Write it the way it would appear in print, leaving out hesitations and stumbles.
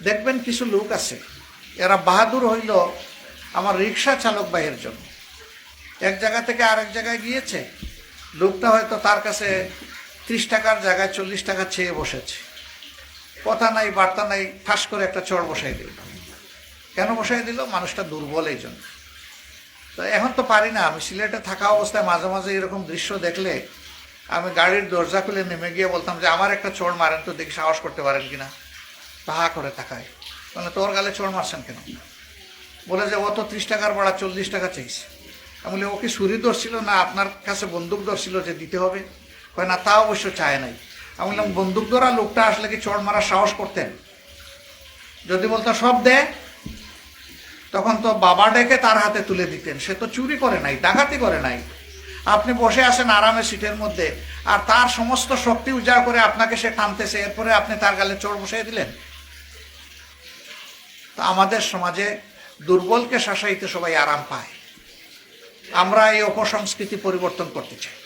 দেখবেন কিছু লোক আছে, এরা বাহাদুর হইল আমার রিক্সা চালক ভাইয়ের জন্য। এক জায়গা থেকে আরেক জায়গায় গিয়েছে, লোকটা হয়তো তার কাছে 30 টাকার জায়গায় 40 টাকা চেয়ে বসেছে, কথা নাই বার্তা নাই, ঠাস করে একটা চড় বসাই দিল। কেন বসাই দিল? মানুষটা দুর্বল এই জন্য। তো এখন তো পারি না, আমি সিলেটে থাকা অবস্থায় মাঝে মাঝে এরকম দৃশ্য দেখলে আমি গাড়ির দরজা খুলে নেমে গিয়ে বলতাম যে আমার একটা চড় মারেন তো, দেখি সাহস করতে পারেন কিনা। তাহা করে তাকায়, বলে তোর গালে চড় মারছেন কেন? বলে যে ও তো 30 টাকার ভাড়া 40 টাকা চাইছে। আমি বলি ও কি ছুরি ধরছিল না আপনার কাছে বন্দুক ধরছিল যে দিতে হবে? কয় না, তা অবশ্য চায় নাই। আমি বললাম বন্দুক ধরা লোকটা আসলে কি চড় মারার সাহস করতেন? যদি বলতো সব দে, তখন তো বাবা ডেকে তার হাতে তুলে দিতেন। সে তো চুরি করে নাই, ডাকাতি করে নাই। আপনি বসে আছেন আরামে সিটের মধ্যে, আর তার সমস্ত শক্তি উজাড় করে আপনাকে সে টানতেছে, এরপরে আপনি তার গালে চড় বসাই দিলেন। তো আমাদের সমাজে দুর্বলকে শাসাইতে সবাই আরাম পায়। আমরা এই অপসংস্কৃতি পরিবর্তন করতে চাই।